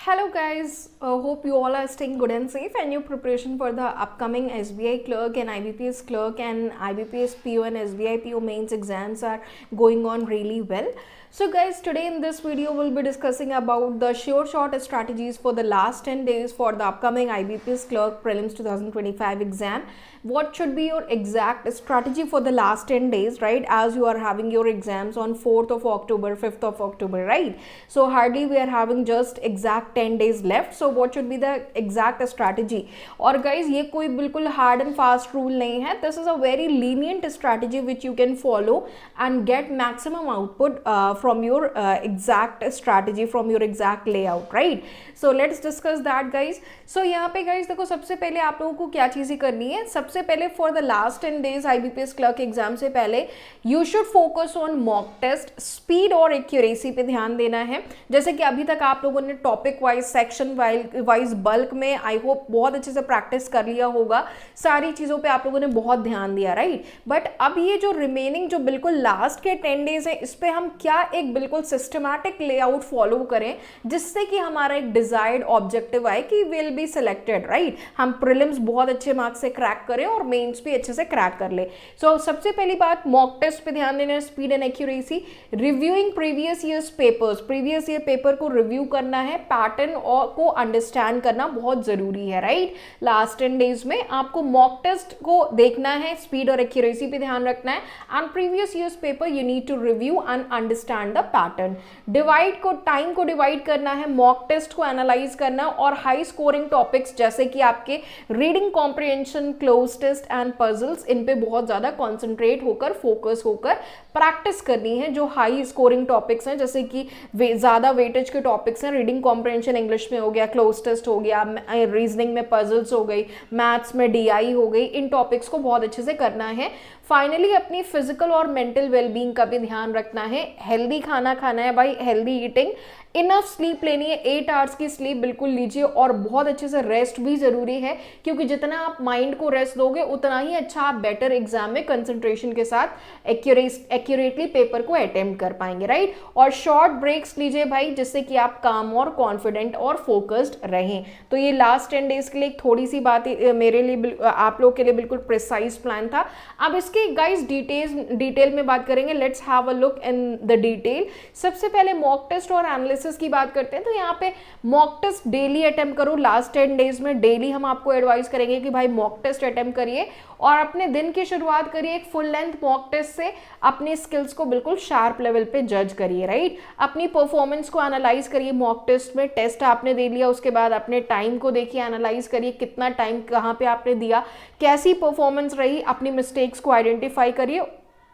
Hello guys, hope you all are staying good and safe and your preparation for the upcoming SBI clerk and IBPS clerk and IBPS PO and SBI PO mains exams are going on really well. So guys, today in this video we'll be discussing about the sure shot strategies for the last 10 days for the upcoming IBPS clerk prelims 2025 exam. What should be your exact strategy for the last 10 days, right, as you are having your exams on 4th of October, 5th of October, right? So hardly we are having just exact 10 days left. So what should be the exact strategy? और guys, ये कोई बिल्कुल hard and fast rule नहीं है. This is a very lenient strategy which you can follow and get maximum output from your exact strategy, from your exact layout, right? So let's discuss that guys. So यहाँ पे guys देखो, सबसे पहले आप लोगों को क्या चीज़ें करनी है. सबसे पहले for the last 10 days IBPS clerk exam से पहले you should focus on mock test. Speed और एक्यूरेसी पे ध्यान देना है. जैसे कि अभी तक आप लोगों ने topic wise, section wise, bulk में आई होप बहुत अच्छे से प्रैक्टिस कर लिया होगा. सारी चीज़ों पे आप लोगों ने बहुत ध्यान दिया, राइट? बट अब ये जो रिमेनिंग जो बिल्कुल लास्ट के 10 डेज है, इस पे हम क्या एक बिल्कुल सिस्टमैटिक लेआउट फॉलो करें जिससे कि हमारा एक डिजायर्ड ऑब्जेक्टिव आए कि विल बी सिलेक्टेड, राइट? हम प्रीलिम्स बहुत अच्छे मार्क्स से क्रैक करें और मेंस भी अच्छे से क्रैक कर ले. सो सबसे पहली बात, मॉक टेस्ट पे ध्यान देना है, speed and accuracy. Reviewing previous years papers, previous year paper को रिव्यू करना है, पैटर्न और को अंडरस्टैंड करना बहुत जरूरी है, राइट? लास्ट 10 डेज में आपको मॉक टेस्ट को देखना है, स्पीड और एक्यूरेसी पे ध्यान रखना है, and previous years paper you need to review and understand the pattern. Divide को, टाइम को डिवाइड करना है, मॉक टेस्ट को एनालाइज करना, और हाई स्कोरिंग टॉपिक्स जैसे कि आपके reading comprehension, cloze test and puzzles, इन पे बहुत ज्यादा कॉन्सेंट्रेट होकर, फोकस होकर प्रैक्टिस करनी है. जो हाई स्कोरिंग टॉपिक्स हैं, जैसे कि ज्यादा वेटेज के टॉपिक्स हैं, रीडिंग कॉम्प्रिहेंशन इंग्लिश में हो गया, क्लोज टेस्ट हो गया, रीजनिंग में पजल्स हो गई, मैथ्स में DI हो गई, इन टॉपिक्स को बहुत अच्छे से करना है. फाइनली अपनी फिजिकल और मेंटल वेलबींग का भी ध्यान रखना है. हेल्दी खाना खाना है भाई, हेल्दी ईटिंग, इनफ स्लीप लेनी है, 8 आवर्स की स्लीप बिल्कुल लीजिए, और बहुत अच्छे से रेस्ट भी जरूरी है, क्योंकि जितना आप माइंड को रेस्ट दोगे उतना ही अच्छा आप बेटर एग्जाम में कंसंट्रेशन के साथ एक्यूरेटली पेपर को अटेम्प्ट कर पाएंगे, राइट? और शॉर्ट ब्रेक्स लीजिए भाई, जिससे कि आप काम और कॉन्फिडेंट और फोकस्ड रहें. तो ये लास्ट 10 डेज के लिए एक थोड़ी सी बात मेरे लिए, आप लोग के लिए बिल्कुल प्रिसाइज प्लान था. अब इसके गाइस डिटेल में बात करेंगे. Let's have a look in the detail. सबसे पहले मॉक टेस्ट और एनालिसिस की बात करते हैं. तो यहाँ पे मॉक टेस्ट डेली अटेम्प्ट करो. लास्ट 10 डेज में डेली हम आपको एडवाइस करेंगे कि भाई मॉक टेस्ट अटेम्प्ट करिए, और अपने दिन की शुरुआत करिए एक फुल लेंथ मॉक टेस्ट से. अपनी स्किल्स को बिल्कुल शार्प लेवल पे जज करिए, राइट? अपनी परफॉर्मेंस को एनालाइज करिए मॉक टेस्ट में. टेस्ट आपने दे लिया, उसके बाद अपने टाइम को देखिए, एनालाइज करिए कितना टाइम कहाँ पे आपने दिया, कैसी परफॉर्मेंस रही, अपनी मिस्टेक्स को आइडेंटिफाई करिए,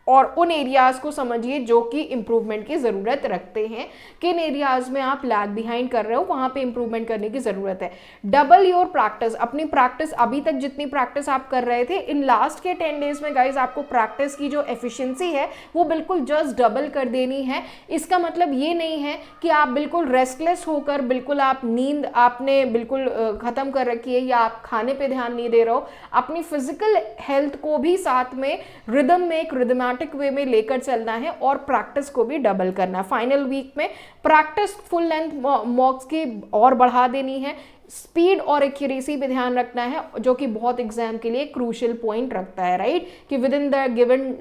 और उन एरियाज को समझिए जो कि इंप्रूवमेंट की ज़रूरत रखते हैं. किन एरियाज में आप लैग बिहाइंड कर रहे हो, वहाँ पे इंप्रूवमेंट करने की ज़रूरत है. Double your practice. अपनी प्रैक्टिस, अभी तक जितनी प्रैक्टिस आप कर रहे थे, इन लास्ट के 10 डेज में गाइज आपको प्रैक्टिस की जो एफिशिएंसी है वो बिल्कुल जस्ट डबल कर देनी है. इसका मतलब ये नहीं है कि आप बिल्कुल रेस्टलेस होकर, बिल्कुल आप नींद आपने बिल्कुल ख़त्म कर रखी है, या आप खाने पर ध्यान नहीं दे रहे हो. अपनी फिजिकल हेल्थ को भी साथ में रिदम में, एक रिदमैटिक वे में लेकर चलना है, और प्रैक्टिस को भी डबल करना है. फाइनल वीक में प्रैक्टिस फुल लेंथ मॉक्स की और बढ़ा देनी है. स्पीड और एक्यूरेसी पे ध्यान रखना है, जो कि बहुत एग्जाम के लिए क्रूशियल पॉइंट रखता है, राइट? कि within the given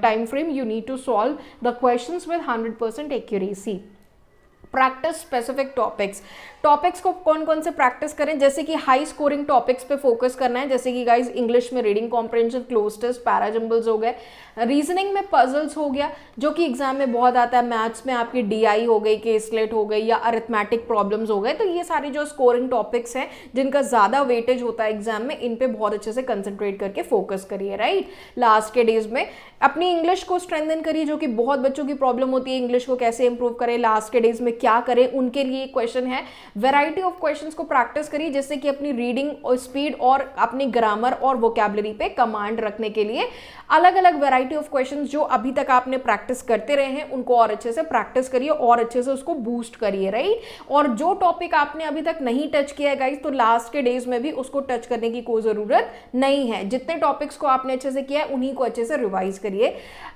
time frame you need to solve the questions with 100% accuracy. Practice specific topics को कौन कौन से प्रैक्टिस करें? जैसे कि हाई स्कोरिंग टॉपिक्स पे फोकस करना है, जैसे कि गाइस इंग्लिश में reading comprehension, cloze test, parajumbles हो गए. रीजनिंग में पजल्स हो गया, जो कि एग्जाम में बहुत आता है. मैथ्स में आपकी DI हो गई, केसलेट हो गई, या अरिथमेटिक प्रॉब्लम्स हो गए. तो ये सारे जो स्कोरिंग टॉपिक्स हैं जिनका ज़्यादा वेटेज होता है एग्जाम में, इन पे बहुत अच्छे से कंसंट्रेट करके फोकस करिए, राइट? लास्ट के डेज में अपनी इंग्लिश को स्ट्रेंथन करिए, जो कि बहुत बच्चों की प्रॉब्लम होती है, इंग्लिश को कैसे इंप्रूव करें, लास्ट के डेज में क्या करें, उनके लिए क्वेश्चन है. वैरायटी ऑफ क्वेश्चंस को प्रैक्टिस करिए, जिससे कि अपनी रीडिंग और स्पीड और अपनी ग्रामर और वोकैबुलरी पे कमांड रखने के लिए अलग अलग वैरायटी ऑफ क्वेश्चंस जो अभी तक आपने प्रैक्टिस करते रहे हैं, उनको और अच्छे से प्रैक्टिस करिए और अच्छे से उसको बूस्ट करिए, राइट? और जो टॉपिक आपने अभी तक नहीं टच किया है गाइस, तो लास्ट के डेज में भी उसको टच करने की कोई ज़रूरत नहीं है. जितने टॉपिक्स को आपने अच्छे से किया है, उन्हीं को अच्छे से रिवाइज करिए.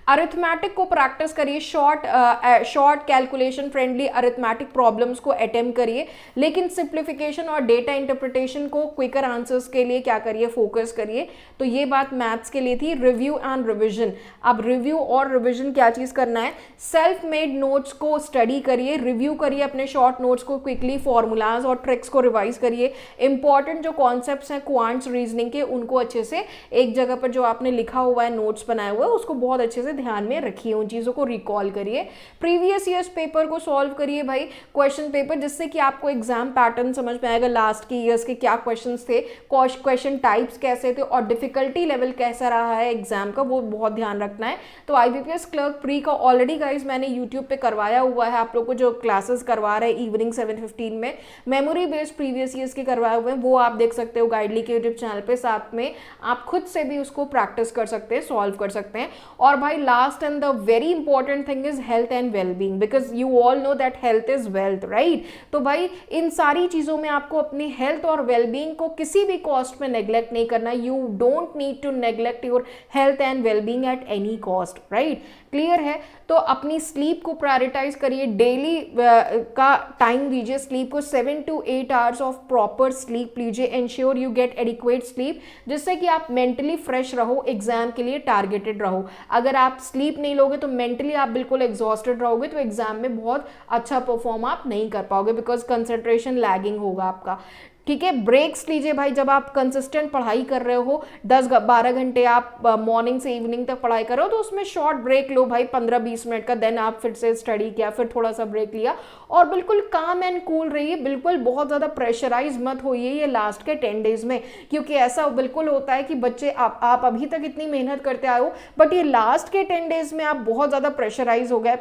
अरिथमेटिक को प्रैक्टिस करिए, short calculation friendly arithmetic problems को अटेम्प्ट करिए, लेकिन सिंप्लीफिकेशन और डेटा इंटरप्रिटेशन को क्विकर आंसर्स के लिए क्या करिए, फोकस करिए। तो ये बात मैथ्स के लिए थी। रिव्यू एंड रिविजन, अब रिव्यू और रिविजन क्या चीज करना है, सेल्फ मेड नोट्स को स्टडी करिए, रिव्यू करिए अपने शॉर्ट नोट्स को क्विकली, फॉर्मूलाज और ट्रिक्स को रिवाइज करिए, इंपॉर्टेंट जो कॉन्सेप्ट्स हैं क्वांट्स रीजनिंग के उनको अच्छे से एक जगह पर जो आपने लिखा हुआ है, नोट्स बनाए हुए, उसको बहुत अच्छे से ध्यान में रखिए, उन चीजों को रिकॉल करिए। प्रीवियस ईयर्स पेपर को सॉल्व करिए भाई, क्वेश्चन पेपर, जिससे कि आपको एग्जाम पैटर्न समझ में आएगा, लास्ट के ईयर्स के क्या क्वेश्चंस थे, क्वेश्चन टाइप्स कैसे थे और डिफिकल्टी लेवल कैसा रहा है एग्जाम का, वो बहुत ध्यान रखना है। तो आईबीपीएस क्लर्क प्री का ऑलरेडी गाइज मैंने यूट्यूब पे करवाया हुआ है, आप लोग को जो क्लासेस करवा रहे हैं इवनिंग 7:15 में, मेमोरी बेस्ड प्रीवियस ईयर्स के करवाए हुए हैं, वो आप देख सकते हो गाइडली के यूट्यूब चैनल पे। साथ में आप खुद से भी उसको प्रैक्टिस कर सकते हैं, सॉल्व कर सकते हैं। और भाई last and the very important thing is health and wellbeing, because you all know that health is wealth, right. तो भाई इन सारी चीजों में आपको अपनी हेल्थ और वेलबींग को किसी भी कॉस्ट में नेग्लेक्ट नहीं करना। You don't need to neglect your health and wellbeing at any cost, right, clear है। तो अपनी स्लीप को प्रायोरिटाइज करिए, डेली का टाइम दीजिए स्लीप को, 7 to 8 hours of proper sleep लीजिए, ensure you get adequate sleep, जिससे कि आप मेंटली फ्रेश रहो, एग्जाम के लिए टारगेटेड रहो। अगर आप स्लीप नहीं लोगे तो मेंटली आप बिल्कुल एग्जॉस्टेड रहोगे, तो एग्जाम में बहुत अच्छा परफॉर्म आप नहीं कर पाओगे, बिकॉज कंसंट्रेशन लैगिंग होगा आपका, ठीक है। ब्रेक्स लीजिए भाई, जब आप कंसिस्टेंट पढ़ाई कर रहे हो, 10-12 घंटे आप मॉर्निंग से इवनिंग तक पढ़ाई कर रहे हो, तो उसमें शॉर्ट ब्रेक लो भाई 15-20 मिनट का, देन आप फिर से स्टडी किया, फिर थोड़ा सा ब्रेक लिया, और बिल्कुल काम एंड कूल रहिए, बिल्कुल बहुत ज़्यादा प्रेशराइज मत होइए ये लास्ट के 10 डेज में, क्योंकि ऐसा बिल्कुल होता है कि बच्चे आप अभी तक इतनी मेहनत करते आए हो, बट ये लास्ट के 10 डेज में आप बहुत ज़्यादा प्रेशराइज हो गए,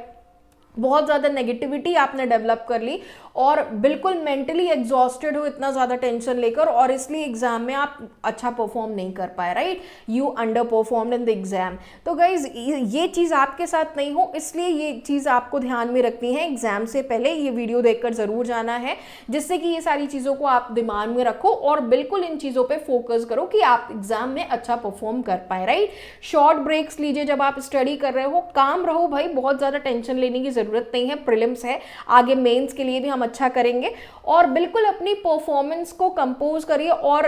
बहुत ज़्यादा नेगेटिविटी आपने डेवलप कर ली और बिल्कुल मेंटली एग्जॉस्टेड हो इतना ज़्यादा टेंशन लेकर, और इसलिए एग्जाम में आप अच्छा परफॉर्म नहीं कर पाए, right, you under performed in the exam. तो गाइज ये चीज़ आपके साथ नहीं हो, इसलिए ये चीज़ आपको ध्यान में रखनी है, एग्जाम से पहले ये वीडियो देखकर ज़रूर जाना है, जिससे कि ये सारी चीज़ों को आप दिमाग में रखो और बिल्कुल इन चीज़ों पर फोकस करो कि आप एग्जाम में अच्छा परफॉर्म कर पाए, राइट। शॉर्ट ब्रेक्स लीजिए जब आप स्टडी कर रहे हो, काम रहो भाई, बहुत ज़्यादा टेंशन लेने की जरूरत नहीं है, प्रीलिम्स है, आगे मेंस के लिए भी हम अच्छा करेंगे, और बिल्कुल अपनी परफॉर्मेंस को कंपोज करिए और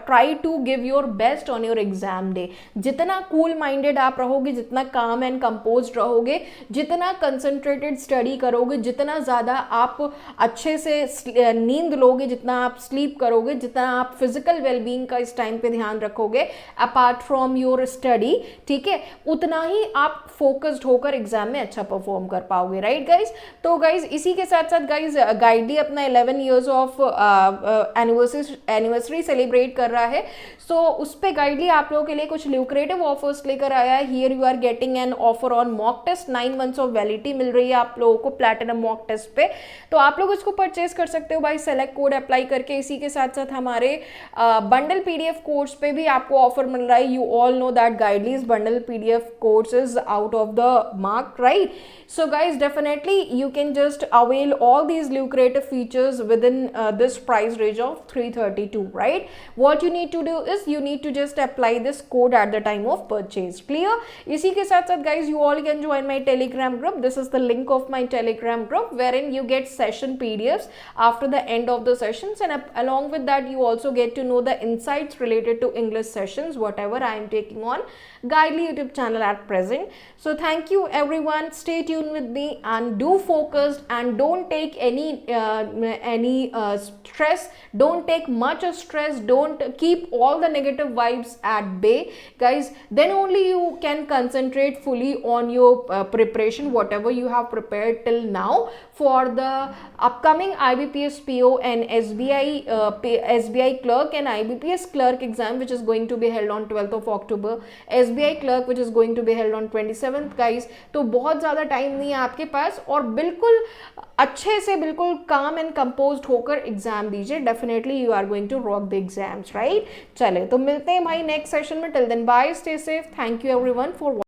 try to give your best on your exam day. जितना कूल माइंडेड आप रहोगे, जितना काम एंड कंपोज रहोगे, जितना कंसंट्रेटेड स्टडी करोगे, जितना ज़्यादा आप अच्छे से नींद लोगे, जितना आप स्लीप करोगे, जितना आप फिजिकल वेलबींग का इस टाइम पे ध्यान रखोगे अपार्ट फ्रॉम योर स्टडी, ठीक है, उतना ही आप फोकस्ड होकर एग्जाम में अच्छा परफॉर्म कर पाओगे, राइट गाइज। तो गाइज इसी के साथ साथ गाइज गाइडली अपना 11 ईयर्स ऑफ एनिवर्सरी सेलिब्रेट कर रहा है, सो उस पर गाइडली आप लोगों के लिए कुछ ल्यूक्रेटिव ऑफर्स लेकर आया है। Here you are getting an offer on mock test, 9 months of validity मिल रही है आप लोगों को प्लैटिनम मॉक टेस्ट पे, तो आप लोग इसको परचेज कर सकते हो भाई सेलेक्ट कोड अप्लाई करके। इसी के साथ साथ हमारे बंडल पीडीएफ कोर्स पे भी आपको ऑफर मिल रहा है। You all know that Guidely's bundle PDF course is out of the mark, right? So guys, definitely you can just avail all these lucrative features within this price range of 332, right? What you need to do is you need to just apply this code at the time of purchase, clear? इसी के साथ साथ guys, you all can join my telegram group. This is the link of my telegram group wherein you get session PDFs after the end of the sessions, and along with that you also get to know the insights related to English sessions whatever I am taking on Guidely YouTube channel at present. So thank you everyone, stay tuned with me and do focus and don't take any stress, don't take much stress, don't keep all the negative vibes at bay guys, then only you can concentrate fully on your preparation whatever you have prepared till now for the upcoming IBPS PO and SBI clerk and IBPS clerk exam which is going to be held on 12th of October, SBI clerk which is going to be held on 27th guys। तो बहुत ज़्यादा time नहीं है आपके पास और बिल्कुल अच्छे से बिल्कुल काम एंड कंपोज्ड होकर एग्जाम दीजिए, definitely you are going to rock the exams, right. चले तो मिलते हैं भाई नेक्स्ट सेशन में, till then bye, stay safe, thank you everyone for